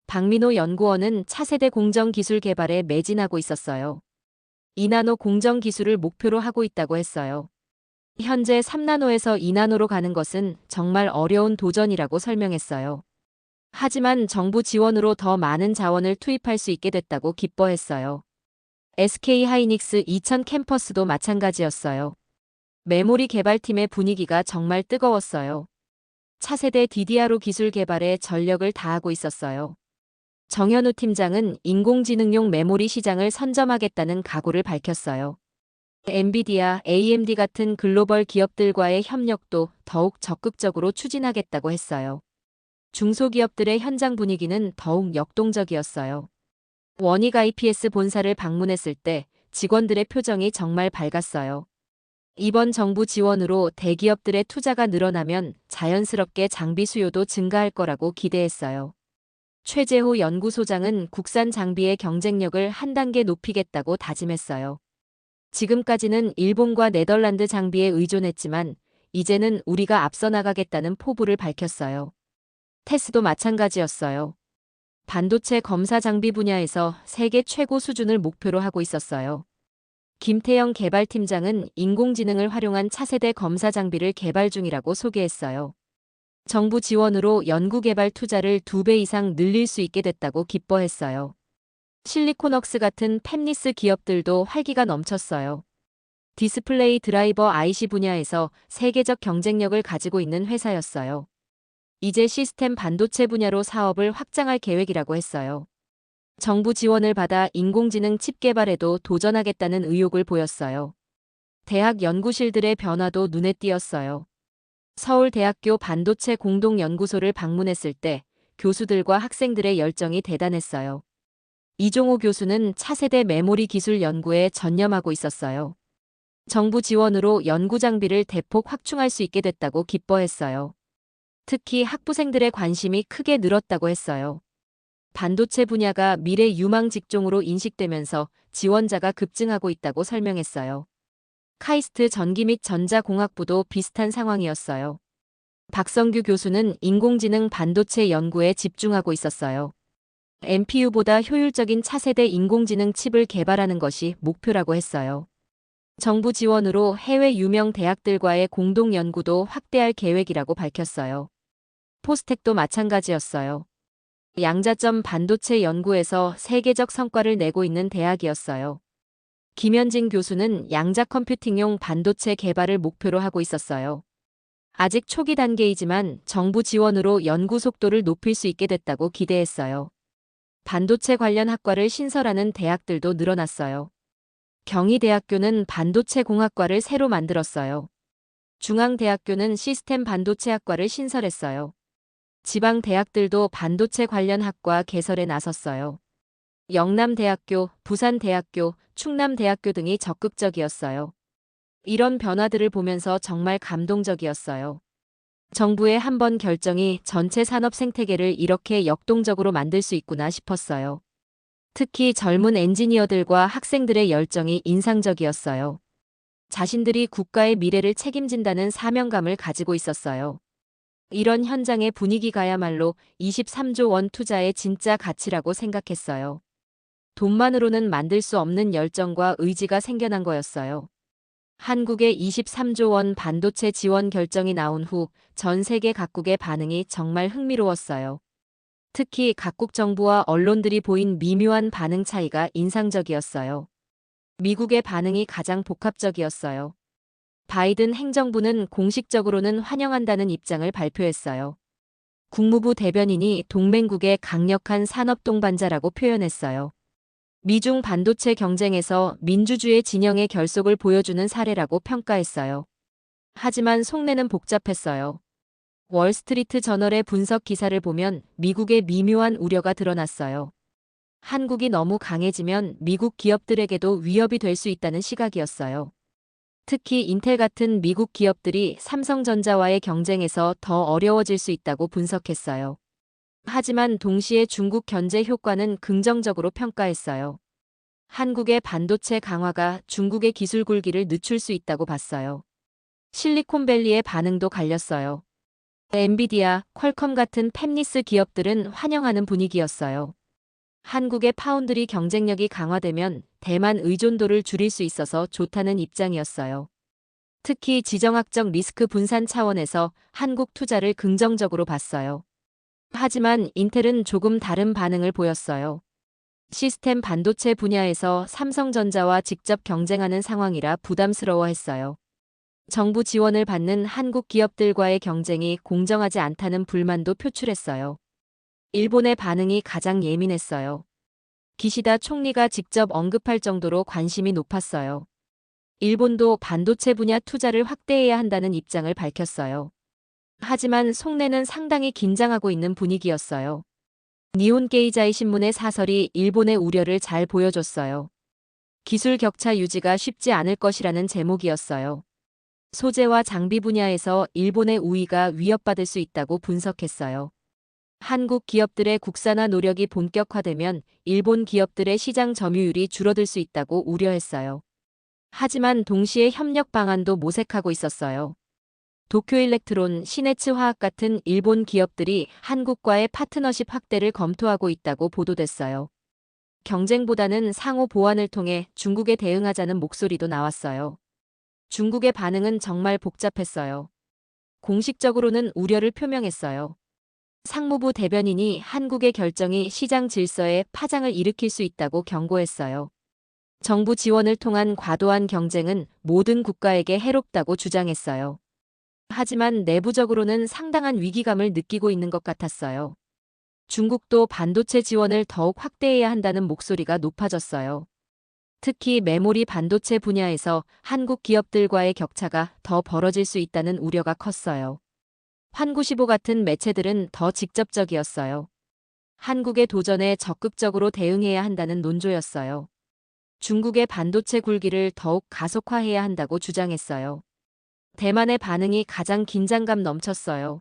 박민호 연구원은 차세대 공정 기술 개발에 매진하고 있었어요. 2나노 공정 기술을 목표로 하고 있다고 했어요. 현재 3나노에서 2나노로 가는 것은 정말 어려운 도전이라고 설명했어요. 하지만 정부 지원으로 더 많은 자원을 투입할 수 있게 됐다고 기뻐했어요. SK 하이닉스 이천 캠퍼스도 마찬가지였어요. 메모리 개발팀의 분위기가 정말 뜨거웠어요. 차세대 DDR5 기술 개발에 전력을 다하고 있었어요. 정현우 팀장은 인공지능용 메모리 시장을 선점하겠다는 각오를 밝혔어요. 엔비디아, AMD 같은 글로벌 기업들과의 협력도 더욱 적극적으로 추진하겠다고 했어요. 중소기업들의 현장 분위기는 더욱 역동적이었어요. 원익 IPS 본사를 방문했을 때 직원들의 표정이 정말 밝았어요. 이번 정부 지원으로 대기업들의 투자가 늘어나면 자연스럽게 장비 수요도 증가할 거라고 기대했어요. 최재호 연구소장은 국산 장비의 경쟁력을 한 단계 높이겠다고 다짐했어요. 지금까지는 일본과 네덜란드 장비에 의존했지만 이제는 우리가 앞서 나가겠다는 포부를 밝혔어요. 테스도 마찬가지였어요. 반도체 검사 장비 분야에서 세계 최고 수준을 목표로 하고 있었어요. 김태영 개발팀장은 인공지능을 활용한 차세대 검사 장비를 개발 중이라고 소개했어요. 정부 지원으로 연구개발 투자를 2배 이상 늘릴 수 있게 됐다고 기뻐했어요. 실리콘웍스 같은 팹리스 기업들도 활기가 넘쳤어요. 디스플레이 드라이버 IC 분야에서 세계적 경쟁력을 가지고 있는 회사였어요. 이제 시스템 반도체 분야로 사업을 확장할 계획이라고 했어요. 정부 지원을 받아 인공지능 칩 개발에도 도전하겠다는 의욕을 보였어요. 대학 연구실들의 변화도 눈에 띄었어요. 서울대학교 반도체 공동연구소를 방문했을 때 교수들과 학생들의 열정이 대단했어요. 이종호 교수는 차세대 메모리 기술 연구에 전념하고 있었어요. 정부 지원으로 연구 장비를 대폭 확충할 수 있게 됐다고 기뻐했어요. 특히 학부생들의 관심이 크게 늘었다고 했어요. 반도체 분야가 미래 유망 직종으로 인식되면서 지원자가 급증하고 있다고 설명했어요. 카이스트 전기 및 전자공학부도 비슷한 상황이었어요. 박성규 교수는 인공지능 반도체 연구에 집중하고 있었어요. NPU보다 효율적인 차세대 인공지능 칩을 개발하는 것이 목표라고 했어요. 정부 지원으로 해외 유명 대학들과의 공동 연구도 확대할 계획이라고 밝혔어요. 포스텍도 마찬가지였어요. 양자점 반도체 연구에서 세계적 성과를 내고 있는 대학이었어요. 김현진 교수는 양자 컴퓨팅용 반도체 개발을 목표로 하고 있었어요. 아직 초기 단계이지만 정부 지원으로 연구 속도를 높일 수 있게 됐다고 기대했어요. 반도체 관련 학과를 신설하는 대학들도 늘어났어요. 경희대학교는 반도체 공학과를 새로 만들었어요. 중앙대학교는 시스템 반도체 학과를 신설했어요. 지방 대학들도 반도체 관련 학과 개설에 나섰어요. 영남대학교, 부산대학교, 충남대학교 등이 적극적이었어요. 이런 변화들을 보면서 정말 감동적이었어요. 정부의 한 번 결정이 전체 산업 생태계를 이렇게 역동적으로 만들 수 있구나 싶었어요. 특히 젊은 엔지니어들과 학생들의 열정이 인상적이었어요. 자신들이 국가의 미래를 책임진다는 사명감을 가지고 있었어요. 이런 현장의 분위기가야말로 23조 원 투자의 진짜 가치라고 생각했어요. 돈만으로는 만들 수 없는 열정과 의지가 생겨난 거였어요. 한국의 23조 원 반도체 지원 결정이 나온 후 전 세계 각국의 반응이 정말 흥미로웠어요. 특히 각국 정부와 언론들이 보인 미묘한 반응 차이가 인상적이었어요. 미국의 반응이 가장 복합적이었어요. 바이든 행정부는 공식적으로는 환영한다는 입장을 발표했어요. 국무부 대변인이 동맹국의 강력한 산업 동반자라고 표현했어요. 미중 반도체 경쟁에서 민주주의 진영의 결속을 보여주는 사례라고 평가했어요. 하지만 속내는 복잡했어요. 월스트리트 저널의 분석 기사를 보면 미국의 미묘한 우려가 드러났어요. 한국이 너무 강해지면 미국 기업들에게도 위협이 될 수 있다는 시각이었어요. 특히 인텔 같은 미국 기업들이 삼성전자와의 경쟁에서 더 어려워질 수 있다고 분석했어요. 하지만 동시에 중국 견제 효과는 긍정적으로 평가했어요. 한국의 반도체 강화가 중국의 기술 굴기를 늦출 수 있다고 봤어요. 실리콘밸리의 반응도 갈렸어요. 엔비디아, 퀄컴 같은 팹리스 기업들은 환영하는 분위기였어요. 한국의 파운드리 경쟁력이 강화되면 대만 의존도를 줄일 수 있어서 좋다는 입장이었어요. 특히 지정학적 리스크 분산 차원에서 한국 투자를 긍정적으로 봤어요. 하지만 인텔은 조금 다른 반응을 보였어요. 시스템 반도체 분야에서 삼성전자와 직접 경쟁하는 상황이라 부담스러워했어요. 정부 지원을 받는 한국 기업들과의 경쟁이 공정하지 않다는 불만도 표출했어요. 일본의 반응이 가장 예민했어요. 기시다 총리가 직접 언급할 정도로 관심이 높았어요. 일본도 반도체 분야 투자를 확대해야 한다는 입장을 밝혔어요. 하지만 속내는 상당히 긴장하고 있는 분위기였어요. 니혼 게이자이 신문의 사설이 일본의 우려를 잘 보여줬어요. 기술 격차 유지가 쉽지 않을 것이라는 제목이었어요. 소재와 장비 분야에서 일본의 우위가 위협받을 수 있다고 분석했어요. 한국 기업들의 국산화 노력이 본격화되면 일본 기업들의 시장 점유율이 줄어들 수 있다고 우려했어요. 하지만 동시에 협력 방안도 모색하고 있었어요. 도쿄일렉트론, 시네츠 화학 같은 일본 기업들이 한국과의 파트너십 확대를 검토하고 있다고 보도됐어요. 경쟁보다는 상호 보완을 통해 중국에 대응하자는 목소리도 나왔어요. 중국의 반응은 정말 복잡했어요. 공식적으로는 우려를 표명했어요. 상무부 대변인이 한국의 결정이 시장 질서에 파장을 일으킬 수 있다고 경고했어요. 정부 지원을 통한 과도한 경쟁은 모든 국가에게 해롭다고 주장했어요. 하지만 내부적으로는 상당한 위기감을 느끼고 있는 것 같았어요. 중국도 반도체 지원을 더욱 확대해야 한다는 목소리가 높아졌어요. 특히 메모리 반도체 분야에서 한국 기업들과의 격차가 더 벌어질 수 있다는 우려가 컸어요. 환구시보 같은 매체들은 더 직접적이었어요. 한국의 도전에 적극적으로 대응해야 한다는 논조였어요. 중국의 반도체 굴기를 더욱 가속화해야 한다고 주장했어요. 대만의 반응이 가장 긴장감 넘쳤어요.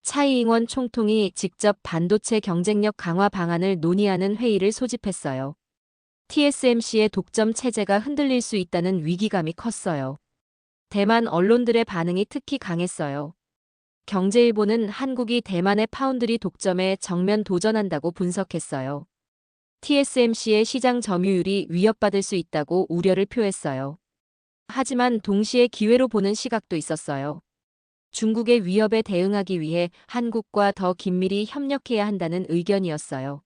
차이잉원 총통이 직접 반도체 경쟁력 강화 방안을 논의하는 회의를 소집했어요. TSMC의 독점 체제가 흔들릴 수 있다는 위기감이 컸어요. 대만 언론들의 반응이 특히 강했어요. 경제일보는 한국이 대만의 파운드리 독점에 정면 도전한다고 분석했어요. TSMC의 시장 점유율이 위협받을 수 있다고 우려를 표했어요. 하지만 동시에 기회로 보는 시각도 있었어요. 중국의 위협에 대응하기 위해 한국과 더 긴밀히 협력해야 한다는 의견이었어요.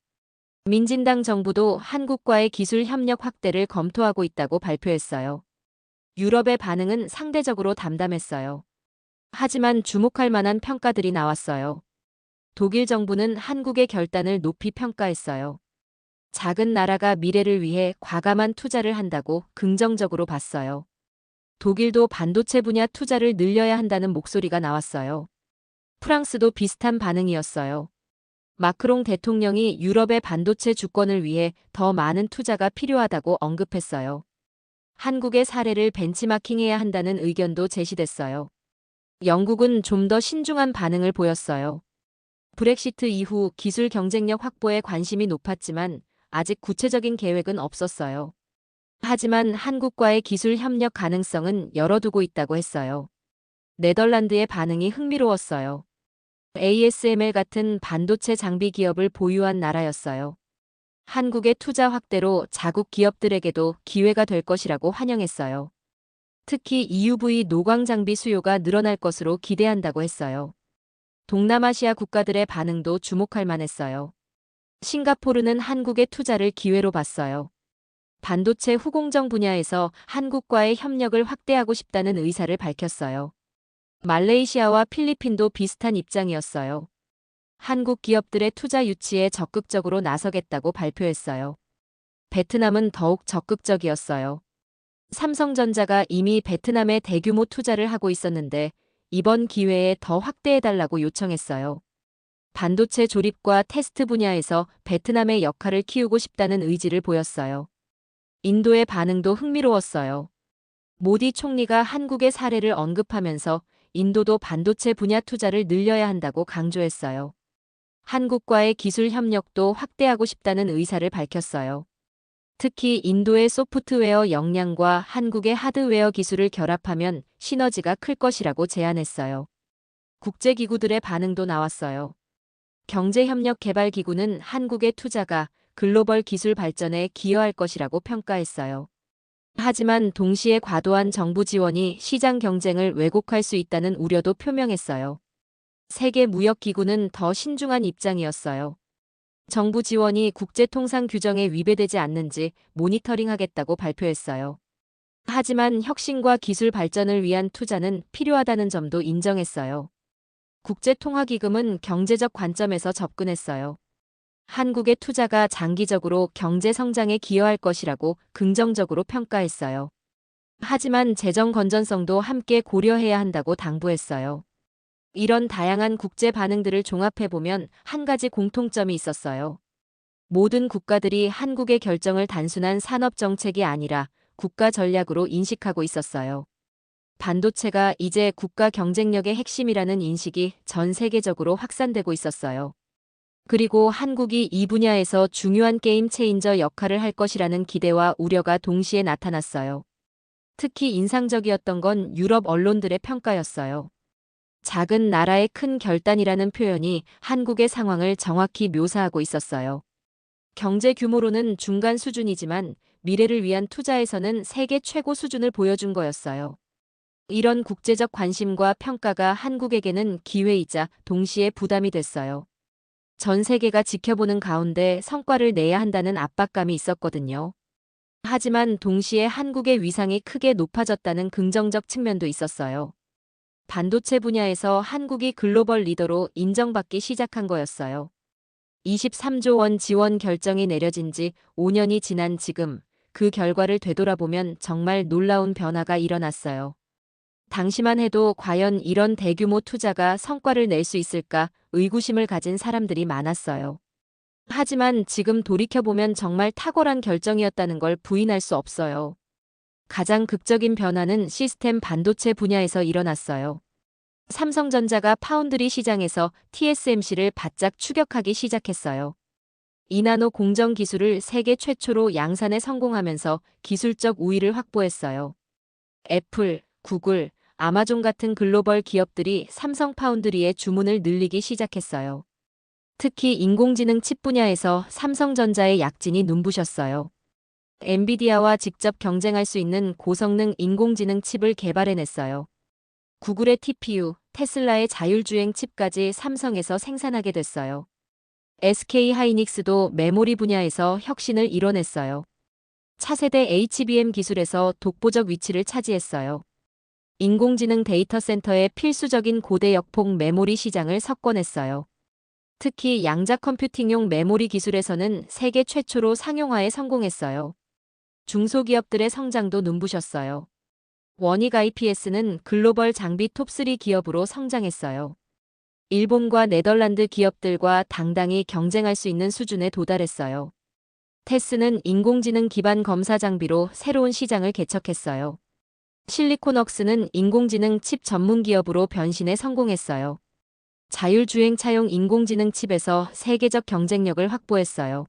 민진당 정부도 한국과의 기술 협력 확대를 검토하고 있다고 발표했어요. 유럽의 반응은 상대적으로 담담했어요. 하지만 주목할 만한 평가들이 나왔어요. 독일 정부는 한국의 결단을 높이 평가했어요. 작은 나라가 미래를 위해 과감한 투자를 한다고 긍정적으로 봤어요. 독일도 반도체 분야 투자를 늘려야 한다는 목소리가 나왔어요. 프랑스도 비슷한 반응이었어요. 마크롱 대통령이 유럽의 반도체 주권을 위해 더 많은 투자가 필요하다고 언급했어요. 한국의 사례를 벤치마킹해야 한다는 의견도 제시됐어요. 영국은 좀 더 신중한 반응을 보였어요. 브렉시트 이후 기술 경쟁력 확보에 관심이 높았지만 아직 구체적인 계획은 없었어요. 하지만 한국과의 기술 협력 가능성은 열어두고 있다고 했어요. 네덜란드의 반응이 흥미로웠어요. ASML 같은 반도체 장비 기업을 보유한 나라였어요. 한국의 투자 확대로 자국 기업들에게도 기회가 될 것이라고 환영했어요. 특히 EUV 노광 장비 수요가 늘어날 것으로 기대한다고 했어요. 동남아시아 국가들의 반응도 주목할 만했어요. 싱가포르는 한국의 투자를 기회로 봤어요. 반도체 후공정 분야에서 한국과의 협력을 확대하고 싶다는 의사를 밝혔어요. 말레이시아와 필리핀도 비슷한 입장이었어요. 한국 기업들의 투자 유치에 적극적으로 나서겠다고 발표했어요. 베트남은 더욱 적극적이었어요. 삼성전자가 이미 베트남에 대규모 투자를 하고 있었는데 이번 기회에 더 확대해달라고 요청했어요. 반도체 조립과 테스트 분야에서 베트남의 역할을 키우고 싶다는 의지를 보였어요. 인도의 반응도 흥미로웠어요. 모디 총리가 한국의 사례를 언급하면서 인도도 반도체 분야 투자를 늘려야 한다고 강조했어요. 한국과의 기술 협력도 확대하고 싶다는 의사를 밝혔어요. 특히 인도의 소프트웨어 역량과 한국의 하드웨어 기술을 결합하면 시너지가 클 것이라고 제안했어요. 국제기구들의 반응도 나왔어요. 경제협력개발기구는 한국의 투자가 글로벌 기술 발전에 기여할 것이라고 평가했어요. 하지만 동시에 과도한 정부 지원이 시장 경쟁을 왜곡할 수 있다는 우려도 표명했어요. 세계무역기구는 더 신중한 입장이었어요. 정부 지원이 국제통상 규정에 위배되지 않는지 모니터링하겠다고 발표했어요. 하지만 혁신과 기술 발전을 위한 투자는 필요하다는 점도 인정했어요. 국제통화기금은 경제적 관점에서 접근했어요. 한국의 투자가 장기적으로 경제 성장에 기여할 것이라고 긍정적으로 평가했어요. 하지만 재정 건전성도 함께 고려해야 한다고 당부했어요. 이런 다양한 국제 반응들을 종합해보면 한 가지 공통점이 있었어요. 모든 국가들이 한국의 결정을 단순한 산업 정책이 아니라 국가 전략으로 인식하고 있었어요. 반도체가 이제 국가 경쟁력의 핵심이라는 인식이 전 세계적으로 확산되고 있었어요. 그리고 한국이 이 분야에서 중요한 게임 체인저 역할을 할 것이라는 기대와 우려가 동시에 나타났어요. 특히 인상적이었던 건 유럽 언론들의 평가였어요. 작은 나라의 큰 결단이라는 표현이 한국의 상황을 정확히 묘사하고 있었어요. 경제 규모로는 중간 수준이지만 미래를 위한 투자에서는 세계 최고 수준을 보여준 거였어요. 이런 국제적 관심과 평가가 한국에게는 기회이자 동시에 부담이 됐어요. 전 세계가 지켜보는 가운데 성과를 내야 한다는 압박감이 있었거든요. 하지만 동시에 한국의 위상이 크게 높아졌다는 긍정적 측면도 있었어요. 반도체 분야에서 한국이 글로벌 리더로 인정받기 시작한 거였어요. 23조 원 지원 결정이 내려진 지 5년이 지난 지금 그 결과를 되돌아보면 정말 놀라운 변화가 일어났어요. 당시만 해도 과연 이런 대규모 투자가 성과를 낼 수 있을까 의구심을 가진 사람들이 많았어요. 하지만 지금 돌이켜보면 정말 탁월한 결정이었다는 걸 부인할 수 없어요. 가장 극적인 변화는 시스템 반도체 분야에서 일어났어요. 삼성전자가 파운드리 시장에서 TSMC를 바짝 추격하기 시작했어요. 이나노 공정 기술을 세계 최초로 양산에 성공하면서 기술적 우위를 확보했어요. 애플, 구글, 아마존 같은 글로벌 기업들이 삼성 파운드리에 주문을 늘리기 시작했어요. 특히 인공지능 칩 분야에서 삼성전자의 약진이 눈부셨어요. 엔비디아와 직접 경쟁할 수 있는 고성능 인공지능 칩을 개발해냈어요. 구글의 TPU, 테슬라의 자율주행 칩까지 삼성에서 생산하게 됐어요. SK 하이닉스도 메모리 분야에서 혁신을 이뤄냈어요. 차세대 HBM 기술에서 독보적 위치를 차지했어요. 인공지능 데이터 센터의 필수적인 고대 역폭 메모리 시장을 석권했어요. 특히 양자 컴퓨팅용 메모리 기술에서는 세계 최초로 상용화에 성공했어요. 중소기업들의 성장도 눈부셨어요. 원익 IPS는 글로벌 장비 톱3 기업으로 성장했어요. 일본과 네덜란드 기업들과 당당히 경쟁할 수 있는 수준에 도달했어요. 테스는 인공지능 기반 검사 장비로 새로운 시장을 개척했어요. 실리콘웍스는 인공지능 칩 전문 기업으로 변신에 성공했어요. 자율주행차용 인공지능 칩에서 세계적 경쟁력을 확보했어요.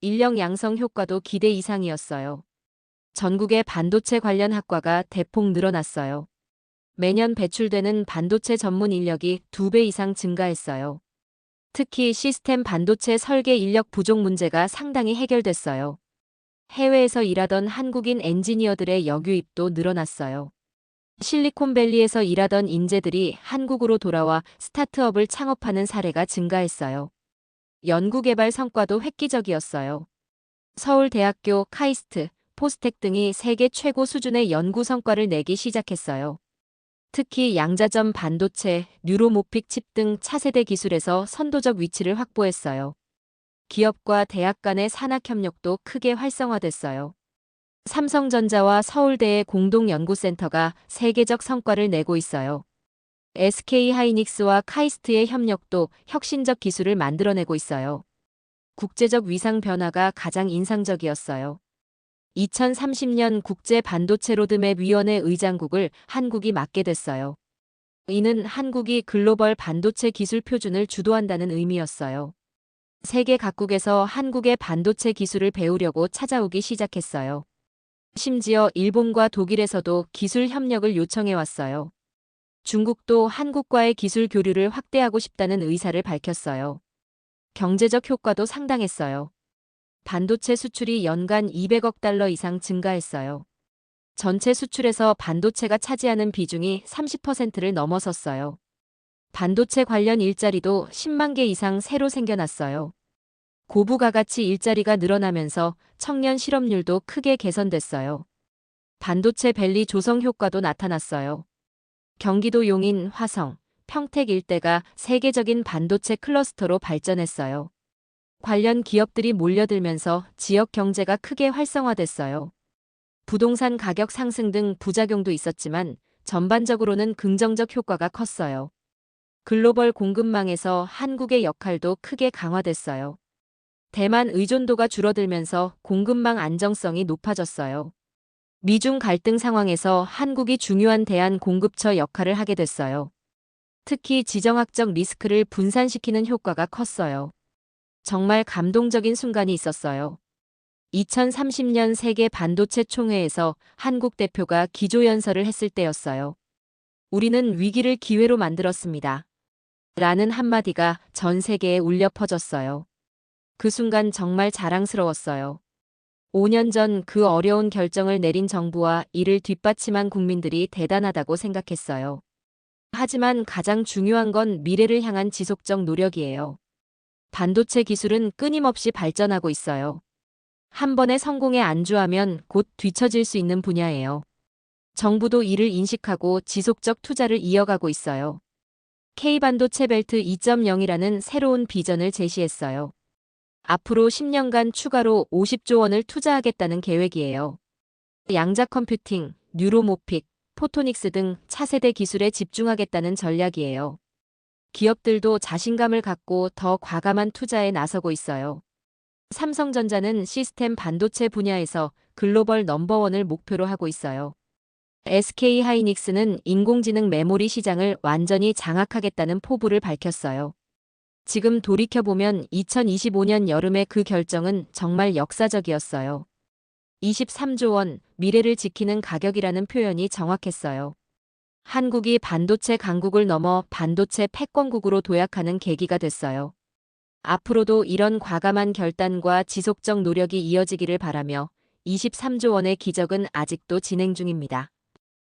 인력 양성 효과도 기대 이상이었어요. 전국의 반도체 관련 학과가 대폭 늘어났어요. 매년 배출되는 반도체 전문 인력이 2배 이상 증가했어요. 특히 시스템 반도체 설계 인력 부족 문제가 상당히 해결됐어요. 해외에서 일하던 한국인 엔지니어들의 역유입도 늘어났어요. 실리콘밸리에서 일하던 인재들이 한국으로 돌아와 스타트업을 창업하는 사례가 증가했어요. 연구개발 성과도 획기적이었어요. 서울대학교, 카이스트, 포스텍 등이 세계 최고 수준의 연구 성과를 내기 시작했어요. 특히 양자점 반도체, 뉴로모픽 칩 등 차세대 기술에서 선도적 위치를 확보했어요. 기업과 대학 간의 산학협력도 크게 활성화됐어요. 삼성전자와 서울대의 공동연구센터가 세계적 성과를 내고 있어요. SK하이닉스와 카이스트의 협력도 혁신적 기술을 만들어내고 있어요. 국제적 위상 변화가 가장 인상적이었어요. 2030년 국제 반도체 로드맵 위원회 의장국을 한국이 맡게 됐어요. 이는 한국이 글로벌 반도체 기술 표준을 주도한다는 의미였어요. 세계 각국에서 한국의 반도체 기술을 배우려고 찾아오기 시작했어요. 심지어 일본과 독일에서도 기술 협력을 요청해 왔어요. 중국도 한국과의 기술 교류를 확대하고 싶다는 의사를 밝혔어요. 경제적 효과도 상당했어요. 반도체 수출이 연간 200억 달러 이상 증가했어요. 전체 수출에서 반도체가 차지하는 비중이 30%를 넘어섰어요. 반도체 관련 일자리도 10만 개 이상 새로 생겨났어요. 고부가가치 일자리가 늘어나면서 청년 실업률도 크게 개선됐어요. 반도체 밸리 조성 효과도 나타났어요. 경기도 용인, 화성, 평택 일대가 세계적인 반도체 클러스터로 발전했어요. 관련 기업들이 몰려들면서 지역 경제가 크게 활성화됐어요. 부동산 가격 상승 등 부작용도 있었지만 전반적으로는 긍정적 효과가 컸어요. 글로벌 공급망에서 한국의 역할도 크게 강화됐어요. 대만 의존도가 줄어들면서 공급망 안정성이 높아졌어요. 미중 갈등 상황에서 한국이 중요한 대안 공급처 역할을 하게 됐어요. 특히 지정학적 리스크를 분산시키는 효과가 컸어요. 정말 감동적인 순간이 있었어요. 2030년 세계 반도체 총회에서 한국 대표가 기조연설을 했을 때였어요. 우리는 위기를 기회로 만들었습니다. 라는 한마디가 전 세계에 울려 퍼졌어요. 그 순간 정말 자랑스러웠어요. 5년 전 그 어려운 결정을 내린 정부와 이를 뒷받침한 국민들이 대단하다고 생각했어요. 하지만 가장 중요한 건 미래를 향한 지속적 노력이에요. 반도체 기술은 끊임없이 발전하고 있어요. 한 번의 성공에 안주하면 곧 뒤처질 수 있는 분야예요. 정부도 이를 인식하고 지속적 투자를 이어가고 있어요. K반도체 벨트 2.0이라는 새로운 비전을 제시했어요. 앞으로 10년간 추가로 50조 원을 투자하겠다는 계획이에요. 양자 컴퓨팅, 뉴로모픽, 포토닉스 등 차세대 기술에 집중하겠다는 전략이에요. 기업들도 자신감을 갖고 더 과감한 투자에 나서고 있어요. 삼성전자는 시스템 반도체 분야에서 글로벌 넘버원을 목표로 하고 있어요. SK하이닉스는 인공지능 메모리 시장을 완전히 장악하겠다는 포부를 밝혔어요. 지금 돌이켜보면 2025년 여름의 그 결정은 정말 역사적이었어요. 23조 원, 미래를 지키는 가격이라는 표현이 정확했어요. 한국이 반도체 강국을 넘어 반도체 패권국으로 도약하는 계기가 됐어요. 앞으로도 이런 과감한 결단과 지속적 노력이 이어지기를 바라며 23조 원의 기적은 아직도 진행 중입니다.